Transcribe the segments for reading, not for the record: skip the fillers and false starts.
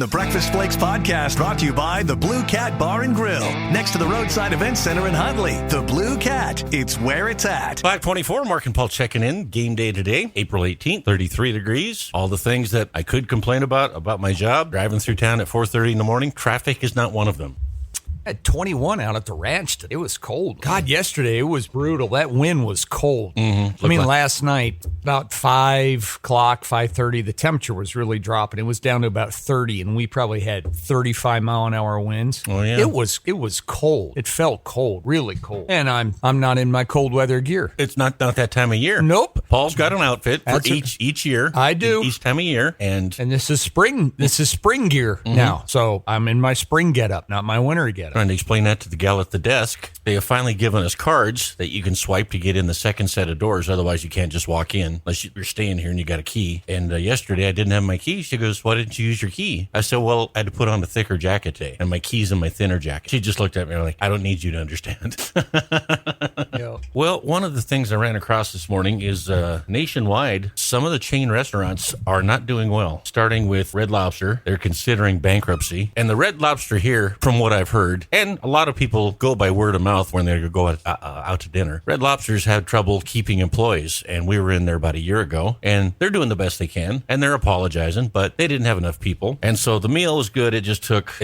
The Breakfast Flakes podcast brought to you by the Blue Cat Bar and Grill, next to the Roadside Event Center in Huntley. The Blue Cat, it's where it's at. 524, Mark and Paul checking in. Game day today, April 18th, 33 degrees. All the things that I could complain about my job, driving through town at 4:30 in the morning, traffic is not one of them. At 21 out at the ranch, it was cold. God, yesterday it was brutal. That wind was cold. Mm-hmm. I mean, last night, about 5 o'clock, 5:30, the temperature was really dropping. It was down to about 30, and we probably had 35-mile-an-hour winds. Oh, yeah. It was cold. It felt cold, really cold. And I'm not in my cold weather gear. It's not that time of year. Nope. Paul's got an outfit for That's each year. I do. Each time of year. And this is spring. This is spring gear now. So I'm in my spring getup, not my winter getup. trying to explain that to the gal at the desk. They have finally given us cards that you can swipe to get in the second set of doors. Otherwise, you can't just walk in unless you're staying here and you got a key. And yesterday, I didn't have my key. She goes, "Why didn't you use your key?" I said, "Well, I had to put on a thicker jacket today, and my key's in my thinner jacket." She just looked at me like, "I don't need you to understand." Yeah. Well, one of the things I ran across this morning is nationwide, some of the chain restaurants are not doing well, starting with Red Lobster. They're considering bankruptcy. And the Red Lobster here, from what I've heard, and a lot of people go by word of mouth when they go out to dinner, Red Lobster's had trouble keeping employees. And we were in there about a year ago, and they're doing the best they can, and they're apologizing, but they didn't have enough people. And so the meal was good. It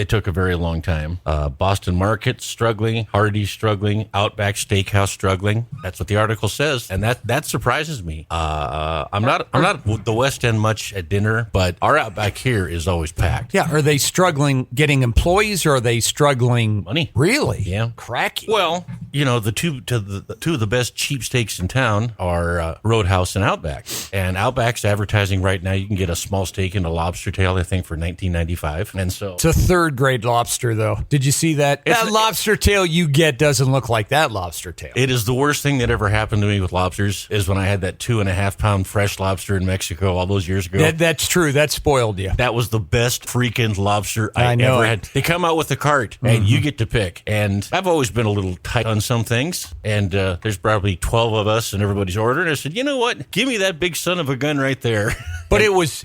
took a very long time. Boston Market struggling, Hardee's struggling, Outback Steakhouse struggling. That's what the article says, and that surprises me. I'm not the West End much at dinner, but our Outback here is always packed. Yeah, are they struggling getting employees, or are they struggling Money. Really? Yeah. Cracky. Well, the two of the best cheapsteaks in town are Roadhouse and Outback. And Outback's advertising right now, you can get a small steak and a lobster tail, I think, for $19.95. And so It's a third-grade lobster, though. Did you see that? That lobster tail you get doesn't look like that lobster tail. it is the worst thing that ever happened to me with lobsters is when I had that 2.5-pound fresh lobster in Mexico all those years ago. That's true. That spoiled you. That was the best freaking lobster I I know ever it. had. They come out with a cart, and you get to pick. And I've always been a little tight on some things, and there's probably 12 of us, and everybody's ordering. I said, you know what? Give me that big son of a gun right there. But it was,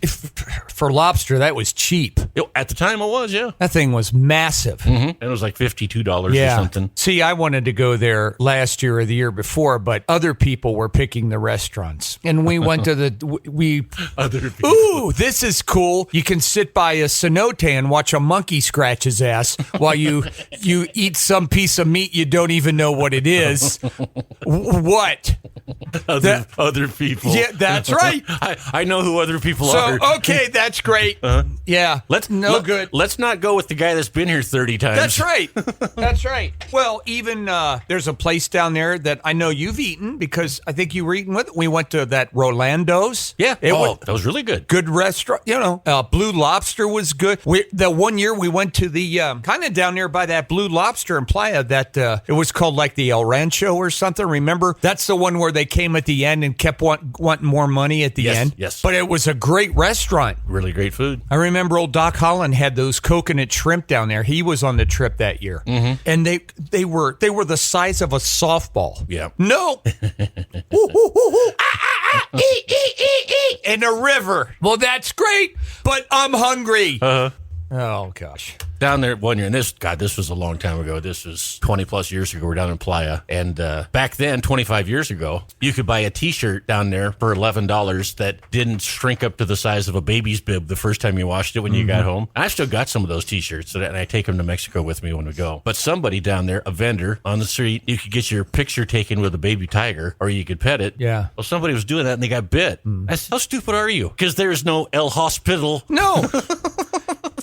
for lobster, that was cheap. At the time, it was, yeah. That thing was massive. And it was like $52 or something. See, I wanted to go there last year or the year before, but other people were picking the restaurants. And we went to Other people. Ooh, this is cool. You can sit by a cenote and watch a monkey scratch his ass while you eat some piece of meat you don't even know what it is. What? Other people. Yeah, that's right. I know who other people are. So, okay, that's great. Yeah. Let's not go with the guy that's been here 30 times. That's right. That's right. Well, even there's a place down there that I know you've eaten because I think you were eating with. We went to that Rolando's. Yeah. That was really good. Good restaurant. Blue Lobster was good. The one year we went to the kind of down there by that Blue Lobster in Playa that it was called like the El Rancho or something. Remember? That's the one where they came at the end and kept wanting more money at the end. Yes. But it was a great restaurant. Really great food. I remember old Doc Holland had those coconut shrimp down there. He was on the trip that year. Mm-hmm. And they were the size of a softball. Yeah. No. In a river. Well, that's great, but I'm hungry. Oh, gosh. Down there one year, and this was a long time ago. This was 20 plus years ago. We're down in Playa. And back then, 25 years ago, you could buy a T-shirt down there for $11 that didn't shrink up to the size of a baby's bib the first time you washed it when you got home. And I still got some of those T-shirts, and I take them to Mexico with me when we go. But somebody down there, a vendor on the street, you could get your picture taken with a baby tiger, or you could pet it. Yeah. Well, somebody was doing that, and they got bit. I said, how stupid are you? Because there's no El Hospital. No.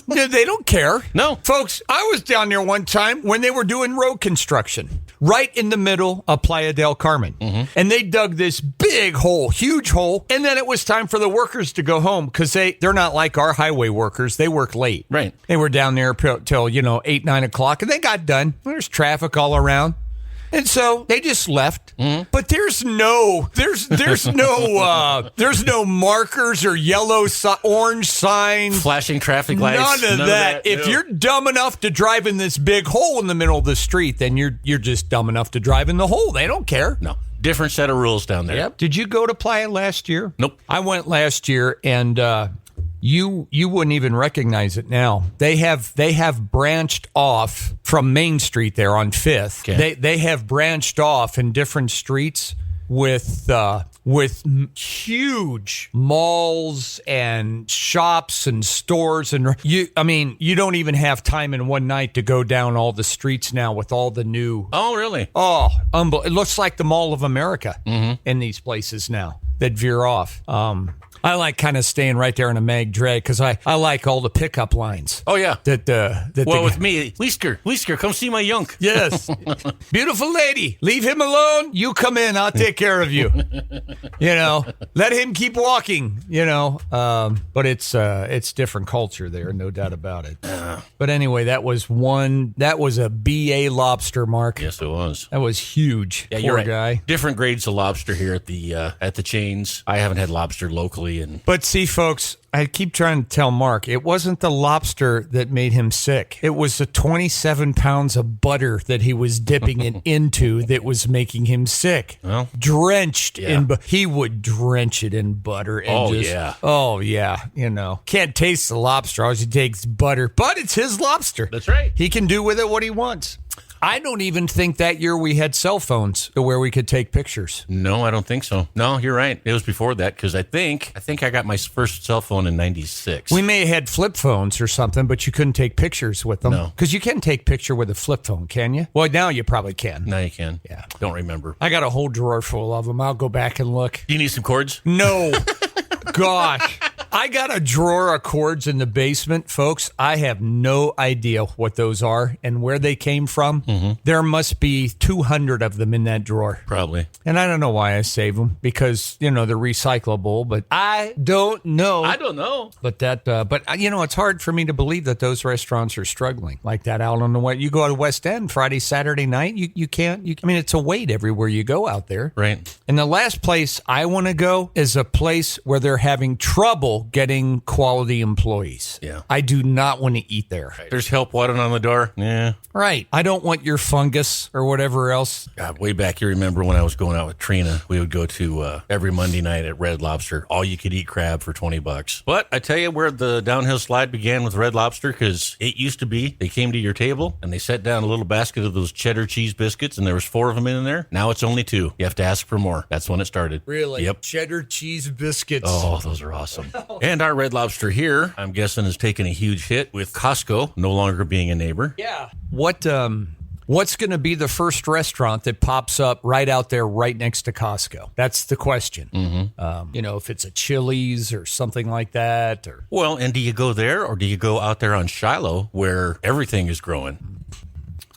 They don't care. No. Folks, I was down there one time when they were doing road construction right in the middle of Playa del Carmen. Mm-hmm. And they dug this big hole, huge hole. And then it was time for the workers to go home because they're not like our highway workers. They work late. Right. They were down there till 8, 9 o'clock, and they got done. There's traffic all around. And so they just left. Mm-hmm. But there's no markers or orange signs, flashing traffic lights. None of that. If you're dumb enough to drive in this big hole in the middle of the street, then you're just dumb enough to drive in the hole. They don't care. No. Different set of rules down there. Yep. Did you go to Playa last year? Nope. I went last year, and You wouldn't even recognize it now. They have branched off from Main Street there on 5th. Okay. They have branched off in different streets with huge malls and shops and stores, and you don't even have time in one night to go down all the streets now with all the new. Oh, really? Oh, it looks like the Mall of America in these places now that veer off. I like kind of staying right there in a Mag Dre because I like all the pickup lines. Oh, yeah. With me, Leasker, come see my yunk. Yes. Beautiful lady. Leave him alone. You come in. I'll take care of you. Let him keep walking, but it's different culture there. No doubt about it. But anyway, that was a BA lobster, Mark. Yes, it was. That was huge. Yeah, Poor you're right. guy. Different grades of lobster here at the chains. I haven't had lobster locally. But see, folks, I keep trying to tell Mark, it wasn't the lobster that made him sick. It was the 27 pounds of butter that he was dipping it into that was making him sick. Well, drenched yeah. he would drench it in butter. And Oh, yeah. Can't taste the lobster. All he takes butter, but it's his lobster. That's right. He can do with it what he wants. I don't even think that year we had cell phones where we could take pictures. No, I don't think so. No, you're right. It was before that because I think I got my first cell phone in 96. We may have had flip phones or something, but you couldn't take pictures with them. No. Because you can take picture with a flip phone, can you? Well, now you probably can. Now you can. Yeah. Don't remember. I got a whole drawer full of them. I'll go back and look. Do you need some cords? No. Gosh. I got a drawer of cords in the basement, folks. I have no idea what those are and where they came from. Mm-hmm. There must be 200 of them in that drawer. Probably. And I don't know why I save them because, they're recyclable, but I don't know. I don't know. But it's hard for me to believe that those restaurants are struggling like that out on the way. You go to West End Friday, Saturday night, you can't. It's a wait everywhere you go out there. Right. And the last place I want to go is a place where they're having trouble getting quality employees. Yeah. I do not want to eat there. Right. There's help wanted on the door. Yeah. Right. I don't want your fungus or whatever else. God, way back, you remember when I was going out with Trina, we would go to every Monday night at Red Lobster, all you could eat crab for $20. But I tell you where the downhill slide began with Red Lobster, because it used to be they came to your table and they set down a little basket of those cheddar cheese biscuits, and there was 4 of them in there. Now it's only 2. You have to ask for more. That's when it started. Really? Yep. Cheddar cheese biscuits. Oh, those are awesome. And our Red Lobster here, I'm guessing, has taken a huge hit with Costco no longer being a neighbor. Yeah. What's going to be the first restaurant that pops up right out there, right next to Costco? That's the question. Mm-hmm. If it's a Chili's or something like that. Well, and do you go there or do you go out there on Shiloh where everything is growing?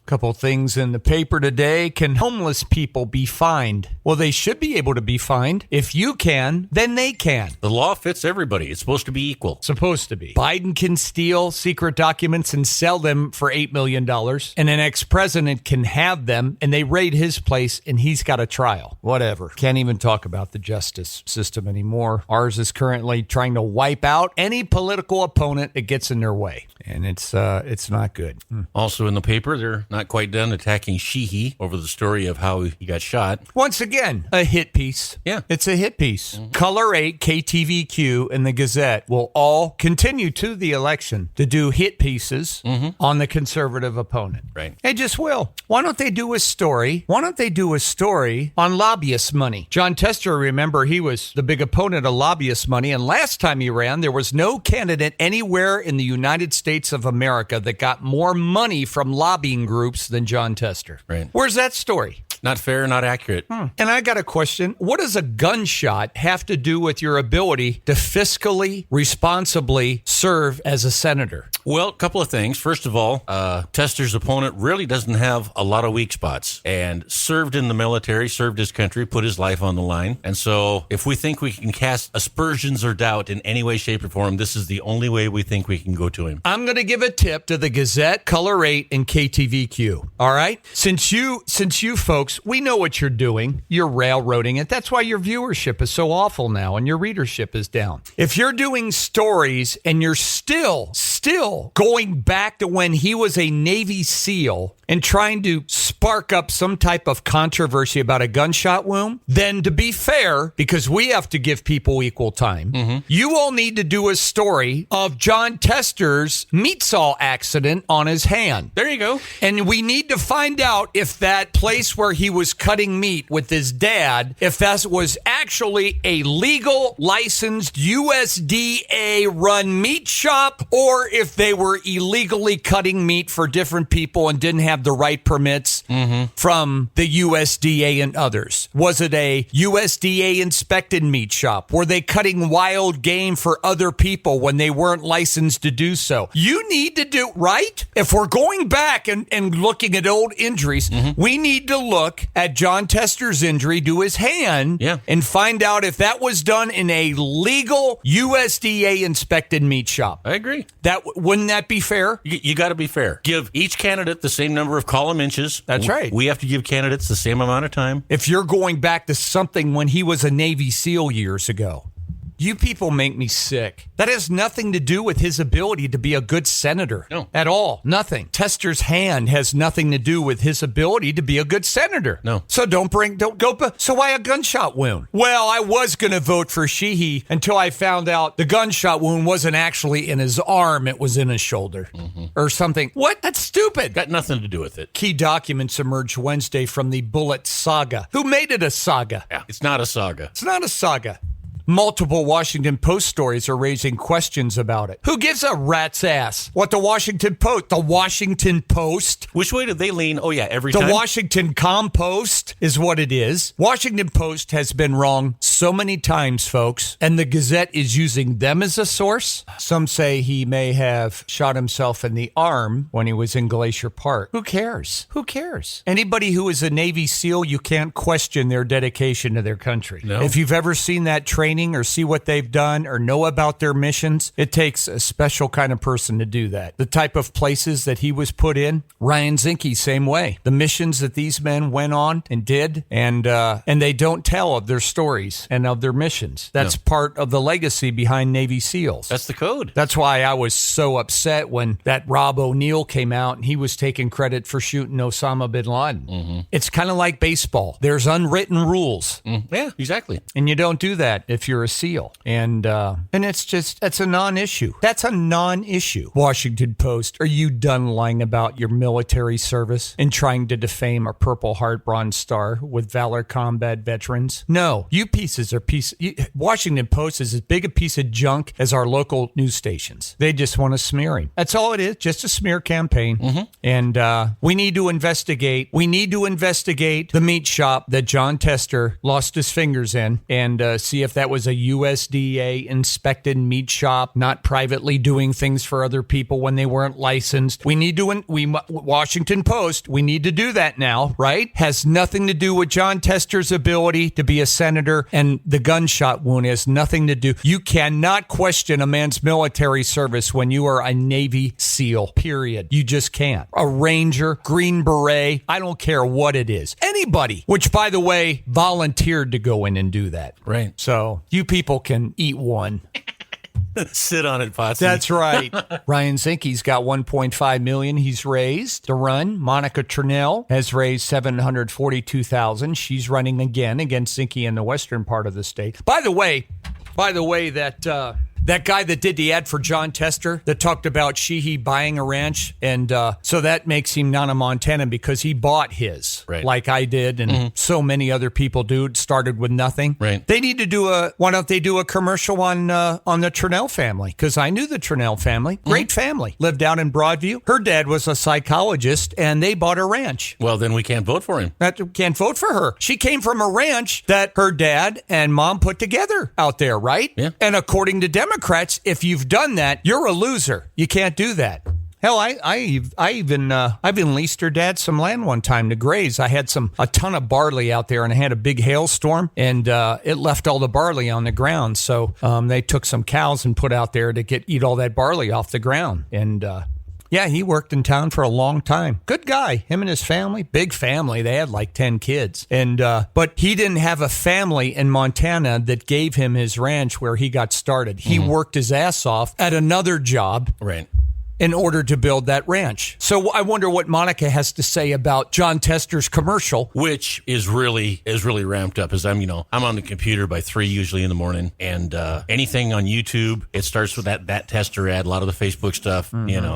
Couple things in the paper today. Can homeless people be fined? Well, they should be able to be fined. If you can, then they can. The law fits everybody. It's supposed to be equal. Supposed to be. Biden can steal secret documents and sell them for $8 million. And an ex-president can have them and they raid his place and he's got a trial. Whatever. Can't even talk about the justice system anymore. Ours is currently trying to wipe out any political opponent that gets in their way. And it's not good. Also in the paper, they're not quite done attacking Sheehy over the story of how he got shot. Once again, a hit piece. Yeah. It's a hit piece. Mm-hmm. Color 8, KTVQ, and the Gazette will all continue to the election to do hit pieces on the conservative opponent. Right. They just will. Why don't they do a story? On lobbyist money? John Tester, remember, he was the big opponent of lobbyist money, and last time he ran, there was no candidate anywhere in the United States of America that got more money from lobbying groups than John Tester. Right. Where's that story? Not fair, not accurate. And I got a question. What does a gunshot have to do with your ability to fiscally, responsibly serve as a senator? Well, a couple of things. First of all, Tester's opponent really doesn't have a lot of weak spots and served in the military, served his country, put his life on the line. And so if we think we can cast aspersions or doubt in any way, shape, or form, this is the only way we think we can go to him. I'm going to give a tip to the Gazette, Color 8, and KTVQ. All right? Since you folks, we know what you're doing. You're railroading it. That's why your viewership is so awful now and your readership is down. If you're doing stories and you're still still going back to when he was a Navy SEAL and trying to spark up some type of controversy about a gunshot wound, then to be fair, because we have to give people equal time, you all need to do a story of John Tester's meat saw accident on his hand. There you go. And we need to find out if that place where he was cutting meat with his dad, if that was actually a legal, licensed USDA-run meat shop, or if they were illegally cutting meat for different people and didn't have the right permits from the USDA and others. Was it a USDA-inspected meat shop? Were they cutting wild game for other people when they weren't licensed to do so? You need to do, right? If we're going back and looking at old injuries, we need to look at John Tester's injury to his hand and find out if that was done in a legal USDA-inspected meat shop. I agree. Wouldn't that be fair? You got to be fair. Give each candidate the same number of column inches. That's right. We have to give candidates the same amount of time. If you're going back to something when he was a Navy SEAL years ago, you people make me sick. That has nothing to do with his ability to be a good senator. No. At all. Nothing. Tester's hand has nothing to do with his ability to be a good senator. No. So don't go. So why a gunshot wound? Well, I was going to vote for Sheehy until I found out the gunshot wound wasn't actually in his arm. It was in his shoulder or something. What? That's stupid. Got nothing to do with it. Key documents emerged Wednesday from the Bullet saga. Who made it a saga? Yeah, it's not a saga. It's not a saga. Multiple Washington Post stories are raising questions about it. Who gives a rat's ass what the Washington Post? The Washington Post? Which way did they lean? Oh, yeah, every The time. Washington Compost is what it is. Washington Post has been wrong so many times, folks, and the Gazette is using them as a source. Some say he may have shot himself in the arm when he was in Glacier Park. Who cares? Who cares? Anybody who is a Navy SEAL, you can't question their dedication to their country. No. If you've ever seen that training or see what they've done or know about their missions, it takes a special kind of person to do that. The type of places that he was put in, Ryan Zinke, same way. The missions that these men went on and did, and they don't tell of their stories and of their missions. That's part of the legacy behind Navy SEALs. That's the code. That's why I was so upset when that Rob O'Neill came out and he was taking credit for shooting Osama bin Laden. It's kind of like baseball. There's unwritten rules. Yeah, exactly. And you don't do that if you're a SEAL. And it's a non-issue. That's a non-issue. Washington Post, are you done lying about your military service and trying to defame a Purple Heart Bronze Star with Valor Combat veterans? No, you pieces are Washington Post is as big a piece of junk as our local news stations. They just want to smear him. That's all it is, just a smear campaign. And we need to investigate. We need to investigate the meat shop that John Tester lost his fingers in and see if that was a USDA inspected meat shop, not privately doing things for other people when they weren't licensed. We need to, Washington Post, we need to do that now, right? Has nothing to do with John Tester's ability to be a senator, and the gunshot wound has nothing to do. You cannot question a man's military service when you are a Navy SEAL, period. You just can't. A Ranger, Green Beret, I don't care what it is. Anybody, which by the way, volunteered to go in and do that. Right. So you people can eat one. Sit on it, Potsy. That's right. Ryan Zinke's got $1.5 million he's raised to run. Monica Turnell has raised $742,000. She's running again against Zinke in the western part of the state. By the way, that guy that did the ad for John Tester that talked about Sheehy buying a ranch, and so that makes him not a Montanan because he bought his, right, like I did, and so many other people do. It started with nothing. Right. They need to why don't they do a commercial on the Turnell family? Because I knew the Turnell family. Great family. Lived out in Broadview. Her dad was a psychologist, and they bought a ranch. Well, then we can't vote for him. Can't vote for her. She came from a ranch that her dad and mom put together out there, right? Yeah. And according to Democrats, if you've done that, you're a loser. You can't do that. Hell, I even leased her dad some land one time to graze. I had a ton of barley out there, and I had a big hailstorm, and it left all the barley on the ground. So they took some cows and put out there to eat all that barley off the ground. And yeah, he worked in town for a long time. Good guy. Him and his family, big family. They had like 10 kids. And but he didn't have a family in Montana that gave him his ranch where he got started. He worked his ass off at another job. Right. in order to build that ranch. So I wonder what Monica has to say about John Tester's commercial. Which is really ramped up, as I'm on the computer by 3 usually in the morning, and anything on YouTube, it starts with that Tester ad, a lot of the Facebook stuff,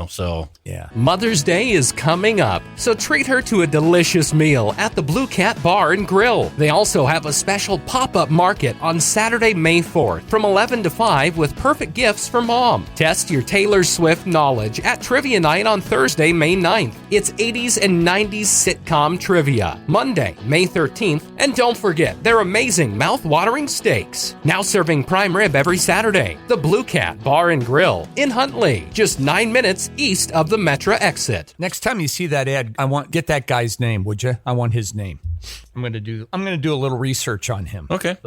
so. Yeah. Mother's Day is coming up, so treat her to a delicious meal at the Blue Cat Bar and Grill. They also have a special pop-up market on Saturday, May 4th from 11 to 5 with perfect gifts for mom. Test your Taylor Swift knowledge at Trivia Night on Thursday, May 9th. It's 80s and 90s sitcom trivia. Monday, May 13th. And don't forget their amazing mouth-watering steaks. Now serving prime rib every Saturday. The Blue Cat Bar and Grill in Huntley, just 9 minutes east of the Metra exit. Next time you see that ad, get that guy's name, would you? I want his name. I'm going to do a little research on him. Okay.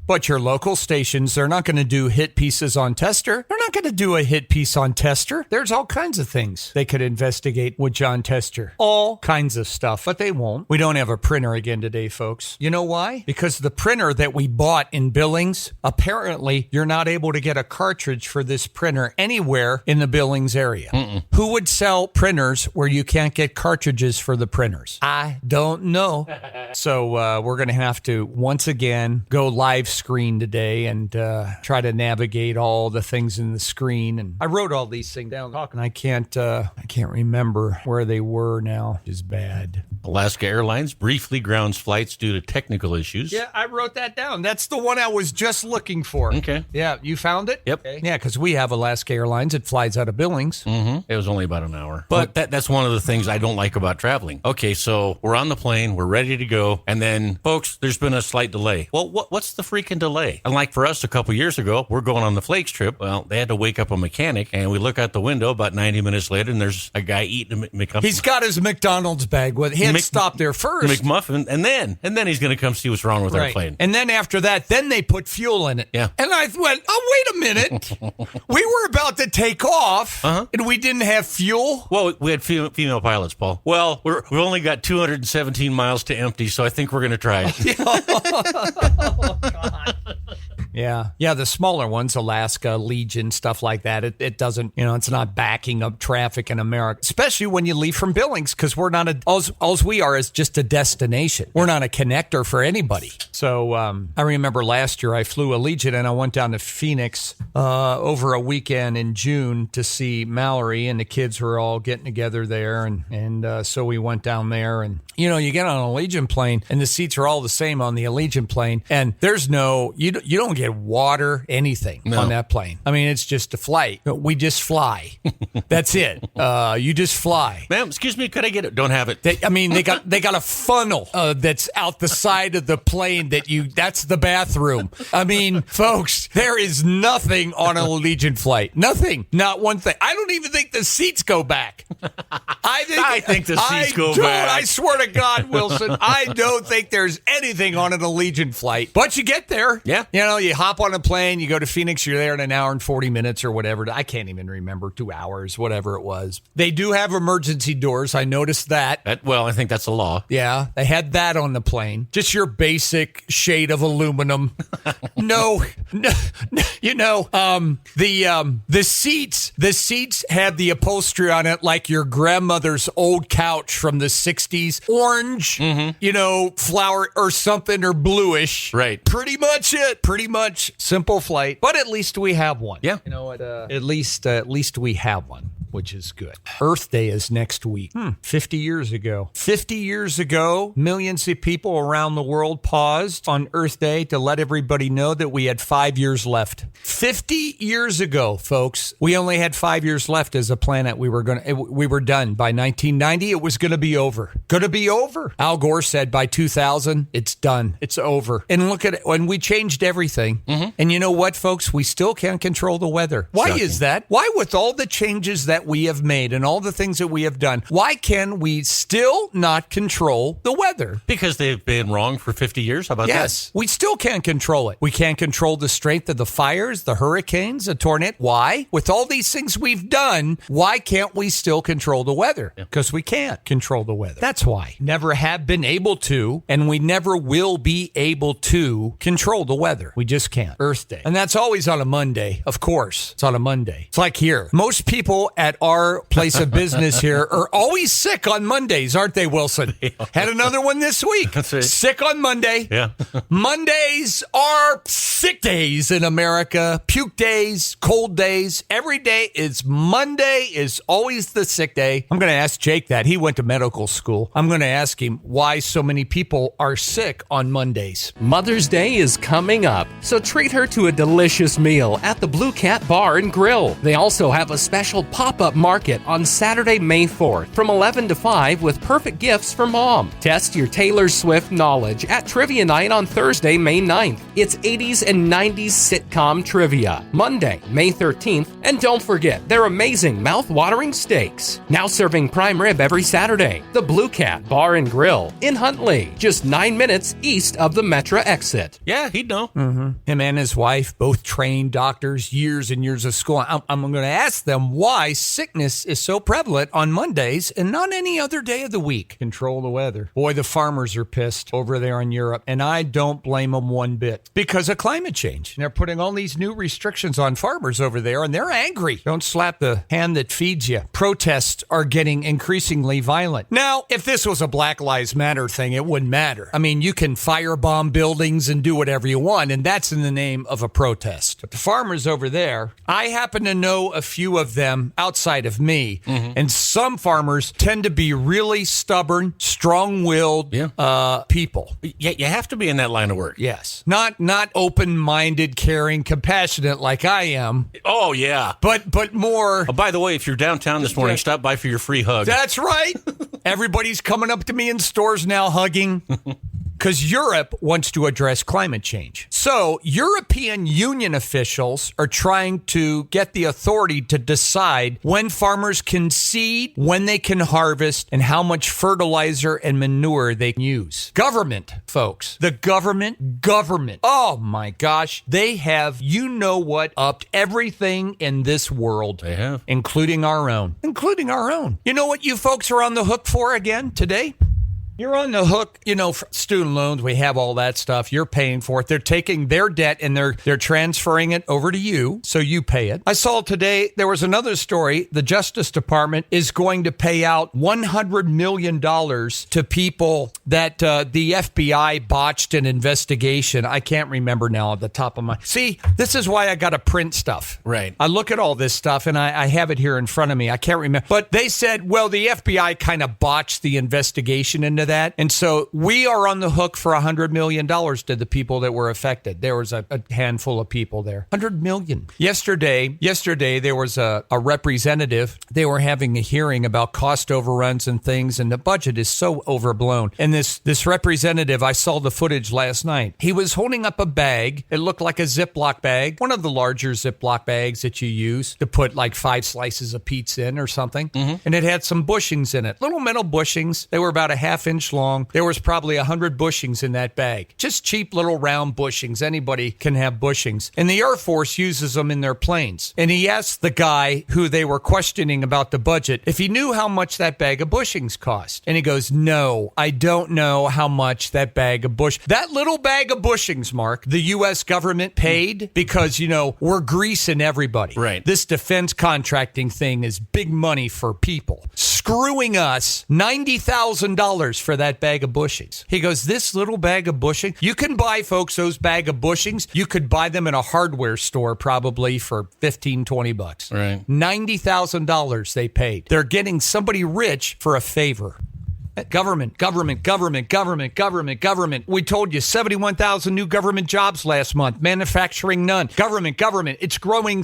But your local stations, they're not going to do hit pieces on Tester. They're not going to do a hit piece on Tester. There's all kinds of things they could investigate with John Tester. All kinds of stuff, but they won't. We don't have a printer again today, folks. You know why? Because the printer that we bought in Billings, apparently you're not able to get a cartridge for this printer anywhere in the Billings area. Who would sell printers where you can't get cartridges for the printers? I don't know. So we're going to have to, once again, go live screen today and try to navigate all the things in the screen. And I wrote all these things down, and I can't remember where they were now. It's bad. Alaska Airlines briefly grounds flights due to technical issues. Yeah, I wrote that down. That's the one I was just looking for. Okay. Yeah, you found it? Yep. Okay. Yeah, because we have Alaska Airlines. It flies out of Billings. It was only about an hour. But that's one of the things I don't like about traveling. Okay, so we're on the plane, we're ready to go, and then, folks, there's been a slight delay. Well, what's the freaking delay? And like for us a couple years ago, we're going on the Flakes trip. Well, they had to wake up a mechanic, and we look out the window about 90 minutes later, and there's a guy eating a McMuffin. He's got his McDonald's bag with him. He had to stop there first. McMuffin, and then he's going to come see what's wrong with our plane. And then after that, then they put fuel in it. Yeah. And I went, oh, wait a minute. We were about to take off, and we didn't have fuel? Well, we had female pilots, Paul. Well, we've only got 217 miles to empty, so I think we're going to try it. Oh, God. Yeah. Yeah, the smaller ones, Alaska, Legion, stuff like that, it doesn't, it's not backing up traffic in America, especially when you leave from Billings, because we're not all we are is just a destination. We're not a connector for anybody. So I remember last year I flew a Legion and I went down to Phoenix over a weekend in June to see Mallory, and the kids were all getting together there. And so we went down there, and, you get on a Legion plane and the seats are all the same on the Allegiant plane, and there's you don't get water, anything on that plane. I mean, it's just a flight. We just fly. That's it. You just fly. Ma'am, excuse me, could I get it? Don't have it. They got a funnel that's out the side of the plane that's the bathroom. I mean, folks, there is nothing on an Allegiant flight. Nothing. Not one thing. I don't even think the seats go back. I think the seats go back. I swear to God, Wilson, I don't think there's anything on an Allegiant flight. But you get there. Yeah. You hop on a plane, you go to Phoenix, you're there in an hour and 40 minutes or whatever. I can't even remember, 2 hours, whatever it was. They do have emergency doors. I noticed that. I think that's a law. Yeah, they had that on the plane. Just your basic shade of aluminum. No, the seats had the upholstery on it like your grandmother's old couch from the 60s. Orange, flower or something, or bluish. Right. Pretty much it. Pretty much simple flight. But at least we have one. Yeah. At least we have one, which is good. Earth Day is next week. 50 years ago. 50 years ago, millions of people around the world paused on Earth Day to let everybody know that we had 5 years left. 50 years ago, folks, we only had 5 years left as a planet. We were done. By 1990, it was going to be over. Going to be over. Al Gore said by 2000, it's done. It's over. And look at it. When we changed everything. And you know what, folks? We still can't control the weather. Why Shocking. is that? Why, with all the changes that we have made and all the things that we have done, why can we still not control the weather? Because they've been wrong for 50 years. How about Yes, we still can't control it. We can't control the strength of the fires, the hurricanes, the tornado. Why? With all these things we've done, why can't we still control the weather? Because we can't control the weather. That's why. Never have been able to, and we never will be able to control the weather. We just just can't. Earth Day. And that's always on a Monday. Of course, it's on a Monday. It's like here. Most people at our place of business here are always sick on Mondays, aren't they, Wilson? Had another one this week. That's right. Sick on Monday. Yeah. Mondays are sick days in America. Puke days, cold days. Every day is Monday is always the sick day. I'm going to ask Jake that. He went to medical school. I'm going to ask him why so many people are sick on Mondays. Mother's Day is coming up, so treat her to a delicious meal at the Blue Cat Bar and Grill. They also have a special pop-up market on Saturday, May 4th from 11 to 5 with perfect gifts for mom. Test your Taylor Swift knowledge at Trivia Night on Thursday, May 9th. It's 80s and 90s sitcom trivia. Monday, May 13th. And don't forget their amazing mouth-watering steaks. Now serving prime rib every Saturday. The Blue Cat Bar and Grill in Huntley, just 9 minutes east of the Metra exit. Yeah, he'd know. Him and his wife, both trained doctors, years and years of school. I'm going to ask them why sickness is so prevalent on Mondays and not any other day of the week. Control the weather. Boy, the farmers are pissed over there in Europe, and I don't blame them one bit because of climate change. And they're putting all these new restrictions on farmers over there, and they're angry. Don't slap the hand that feeds you. Protests are getting increasingly violent. Now, if this was a Black Lives Matter thing, it wouldn't matter. I mean, you can firebomb buildings and do whatever you want, and that's in the name of a protest. But the farmers over there, I happen to know a few of them outside of me, and some farmers tend to be really stubborn, strong-willed people. Yeah, you have to be in that line of work. Yes. Not open-minded, caring, compassionate like I am, Oh, yeah. but more... Oh, by the way, if you're downtown this morning, stop by for your free hug. That's right. Everybody's coming up to me in stores now hugging. Because Europe wants to address climate change. So European Union officials are trying to get the authority to decide when farmers can seed, when they can harvest, and how much fertilizer and manure they can use. Government, folks. The government. Oh my gosh. They have, you know what, upped everything in this world. They have. Including our own. You know what you folks are on the hook for again today? You're on the hook, for student loans. We have all that stuff. You're paying for it. They're taking their debt and they're transferring it over to you, so you pay it. I saw today there was another story. The Justice Department is going to pay out $100 million to people that the FBI botched an investigation. I can't remember now at the top of my... See, this is why I got to print stuff. Right. I look at all this stuff and I have it here in front of me. I can't remember. But they said, well, the FBI kind of botched the investigation into that. And so we are on the hook for $100 million to the people that were affected. There was a handful of people there. $100 million. Yesterday, there was a representative. They were having a hearing about cost overruns and things, and the budget is so overblown. And this representative, I saw the footage last night. He was holding up a bag. It looked like a Ziploc bag, one of the larger Ziploc bags that you use to put like 5 slices of pizza in or something. And it had some bushings in it, little metal bushings. They were about a half-inch long. There was probably 100 bushings in that bag. Just cheap little round bushings. Anybody can have bushings. And the Air Force uses them in their planes. And he asked the guy who they were questioning about the budget if he knew how much that bag of bushings cost. And he goes, no, I don't know how much that bag of that little bag of bushings, Mark, the U.S. government paid because, we're greasing everybody. Right. This defense contracting thing is big money for people. Screwing us $90,000 for that bag of bushings. He goes, this little bag of bushings, you can buy, folks, those bag of bushings. You could buy them in a hardware store probably for $15-20. Right. $90,000 they paid. They're getting somebody rich for a favor. Government. We told you 71,000 new government jobs last month. Manufacturing, none. Government. It's growing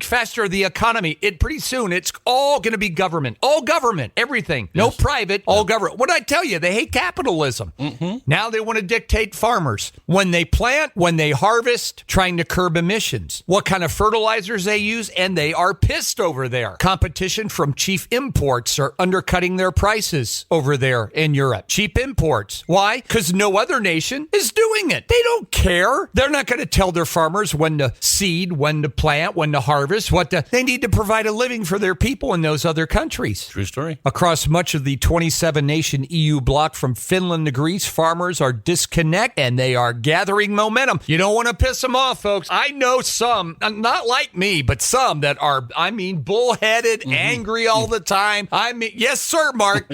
faster, the economy. Pretty soon, it's all going to be government. All government. Everything. No private. All government. What did I tell you? They hate capitalism. Now they want to dictate farmers. When they plant, when they harvest, trying to curb emissions. What kind of fertilizers they use, and they are pissed over there. Competition from cheap imports are undercutting their prices. prices over there in Europe. Cheap imports. Why? Because no other nation is doing it. They don't care. They're not going to tell their farmers when to seed, when to plant, when to harvest, they need to provide a living for their people in those other countries. True story. Across much of the 27-nation EU bloc from Finland to Greece, farmers are disconnected and they are gathering momentum. You don't want to piss them off, folks. I know some, not like me, but some that are, bullheaded, angry all the time. Yes, sir, Mark.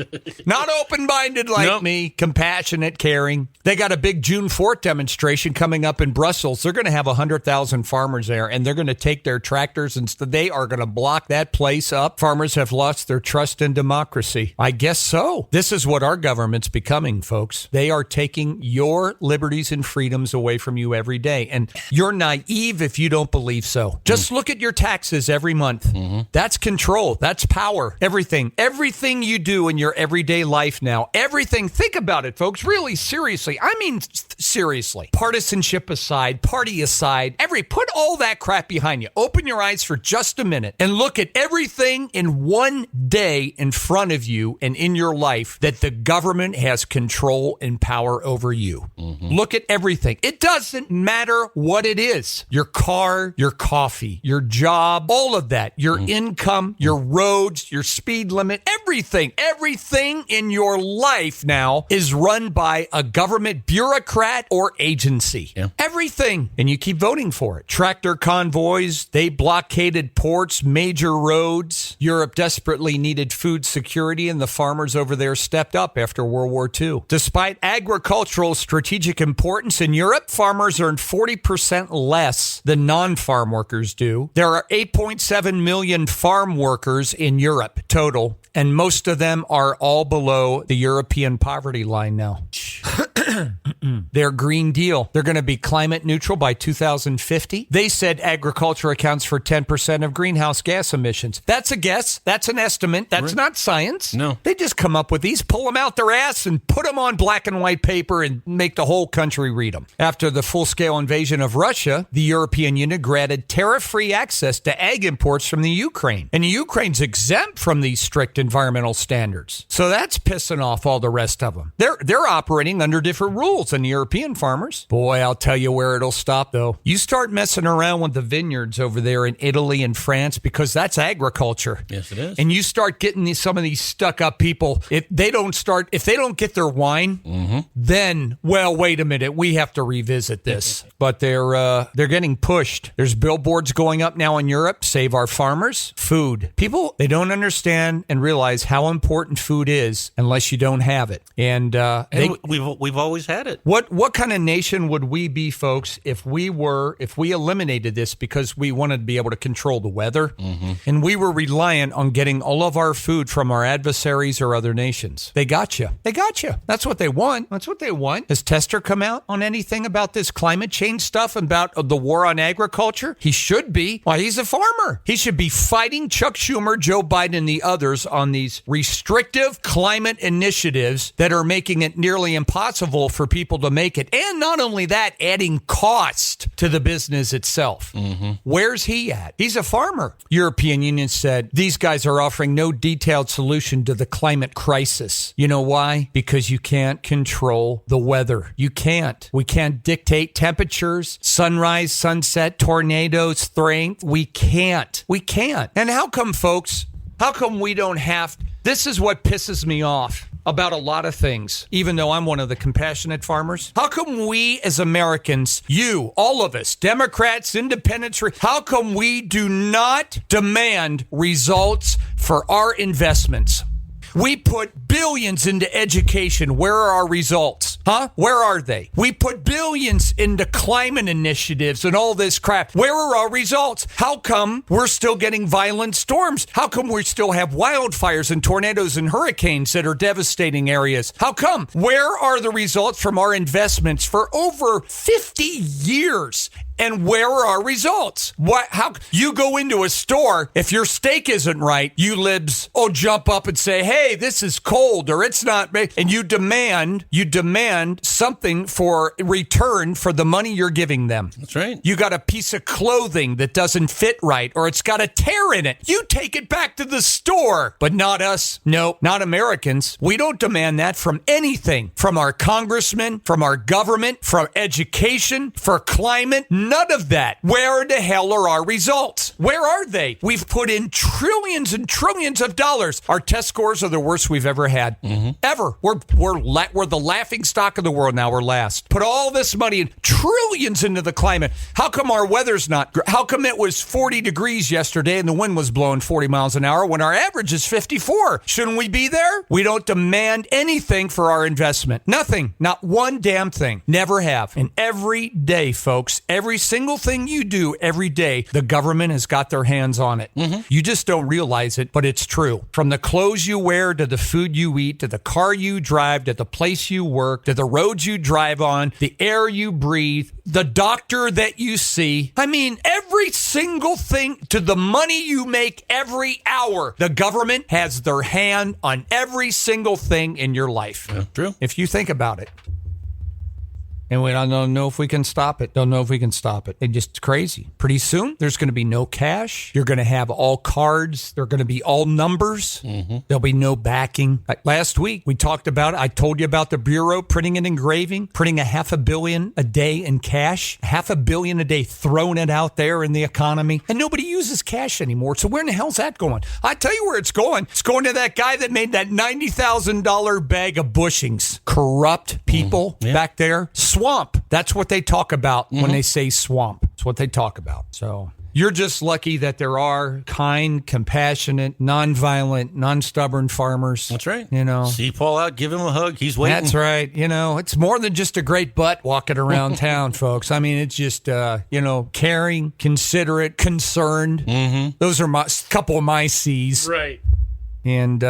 Not open-minded like me, compassionate, caring. They got a big June 4th demonstration coming up in Brussels. They're going to have 100,000 farmers there, and they're going to take their tractors and they are going to block that place up. Farmers have lost their trust in democracy. I guess so. This is what our government's becoming, folks. They are taking your liberties and freedoms away from you every day, and you're naive if you don't believe so. Just look at your taxes every month. That's control. That's power. Everything you do in your everyday life now, everything. Think about it, folks. Really, seriously. Seriously. Partisanship aside, party aside, put all that crap behind you. Open your eyes for just a minute and look at everything in one day in front of you and in your life that the government has control and power over you. Look at everything. It doesn't matter what it is. Your car, your coffee, your job, all of that, your income, your roads, your speed limit, everything in your life now is run by a government bureaucrat or agency. Yeah. Everything. And you keep voting for it. Tractor convoys, they blockaded ports, major roads. Europe desperately needed food security, and the farmers over there stepped up after World War II. Despite agricultural strategic importance in Europe, farmers earn 40% less than non-farm workers do. There are 8.7 million farm workers in Europe total, and most of them are all below the European poverty line now. Their Green Deal. They're going to be climate neutral by 2050. They said agriculture accounts for 10% of greenhouse gas emissions. That's a guess. That's an estimate. That's not science. No. They just come up with these, pull them out their ass, and put them on black and white paper and make the whole country read them. After the full-scale invasion of Russia, the European Union granted tariff-free access to ag imports from the Ukraine. And the Ukraine's exempt from these strict environmental standards. So that's pissing off all the rest of them. They're operating under different rules than the European farmers. Boy, I'll tell you where it'll stop, though. You start messing around with the vineyards over there in Italy and France, because that's agriculture. Yes, it is. And you start getting some of these stuck-up people. If they don't get their wine, then, well, wait a minute, we have to revisit this. But they're getting pushed. There's billboards going up now in Europe. Save our farmers. Food. People, they don't understand and realize how important food is unless you don't have it. And we've always had it. What kind of nation would we be, folks, if we eliminated this because we wanted to be able to control the weather, and we were reliant on getting all of our food from our adversaries or other nations? They got you. That's what they want. Has Tester come out on anything about this climate change stuff, about the war on agriculture? He should be. Why, he's a farmer. He should be fighting Chuck Schumer, Joe Biden, and the others on these restrictive climate initiatives that are making it nearly impossible for people to make it. And not only that, adding cost to the business itself. Where's he at? He's a farmer. European Union said these guys are offering no detailed solution to the climate crisis. You know why? Because you can't control the weather. You can't. We can't dictate temperatures, sunrise, sunset, tornadoes, strength. We can't. And how come, folks? How come we don't have... This is what pisses me off about a lot of things, even though I'm one of the compassionate farmers. How come we as Americans, you, all of us, Democrats, independents, how come we do not demand results for our investments? We put billions into education. Where are our results? Where are they? We put billions into climate initiatives and all this crap. Where are our results? How come we're still getting violent storms? How come we still have wildfires and tornadoes and hurricanes that are devastating areas? How come? Where are the results from our investments for over 50 years? And where are our results? How you go into a store, if your steak isn't right, you libs jump up and say, hey, this is cold or it's not, and you demand something for return for the money you're giving them. That's right. You got a piece of clothing that doesn't fit right or it's got a tear in it. You take it back to the store, but not us. No, not Americans. We don't demand that from anything, from our congressmen, from our government, from education, for climate. None of that. Where the hell are our results? Where are they? We've put in trillions and trillions of dollars. Our test scores are the worst we've ever had. Ever. We're the laughing stock of the world now. We're last. Put all this money in trillions into the climate. How come our weather's not? How come it was 40 degrees yesterday and the wind was blowing 40 miles an hour when our average is 54? Shouldn't we be there? We don't demand anything for our investment. Nothing. Not one damn thing. Never have. And every day, folks, every single thing you do every day, the government has got their hands on it. You just don't realize it, but it's true. From the clothes you wear to the food you eat, to the car you drive, to the place you work, to the roads you drive on, the air you breathe, the doctor that you see. I mean, every single thing, to the money you make every hour, the government has their hand on every single thing in your life. Yeah, true. If you think about it. And we don't know if we can stop it. Don't know if we can stop it. It's just crazy. Pretty soon, there's going to be no cash. You're going to have all cards. They're going to be all numbers. There'll be no backing. Last week, we talked about it. I told you about the Bureau printing and engraving, printing $500 million a day in cash, $500 million a day, throwing it out there in the economy. And nobody uses cash anymore. So where in the hell's that going? I tell you where it's going. It's going to that guy that made that $90,000 bag of bushings. Corrupt people back there. Swamp. That's what they talk about when they say swamp. That's what they talk about. So you're just lucky that there are kind, compassionate, nonviolent, non-stubborn farmers. That's right. You know, See Paul out, give him a hug. He's waiting. that's right. You know, it's more than just a great butt walking around town, folks. I mean, it's just, caring, considerate, concerned. Those are my couple of my C's. Right. And,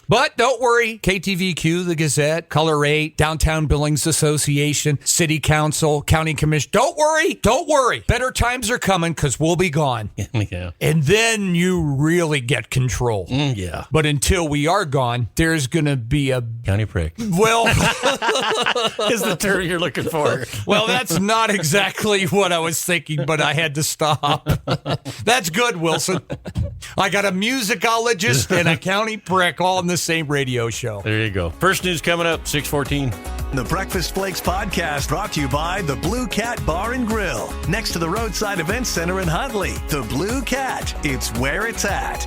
but don't worry, KTVQ, the Gazette, Color 8, Downtown Billings Association, City Council, County Commission. Don't worry. Better times are coming because we'll be gone. Yeah. And then you really get control. Yeah. But until we are gone, there's going to be a... County prick Well, is the term you're looking for. well, that's not exactly what I was thinking, but I had to stop. That's good, Wilson. I got a musicologist and a county prick all in the same radio show. There you go. First news coming up, 6:14. The Breakfast Flakes podcast brought to you by the Blue Cat Bar and Grill, next to the Roadside Event Center in Huntley. The Blue Cat, it's where it's at.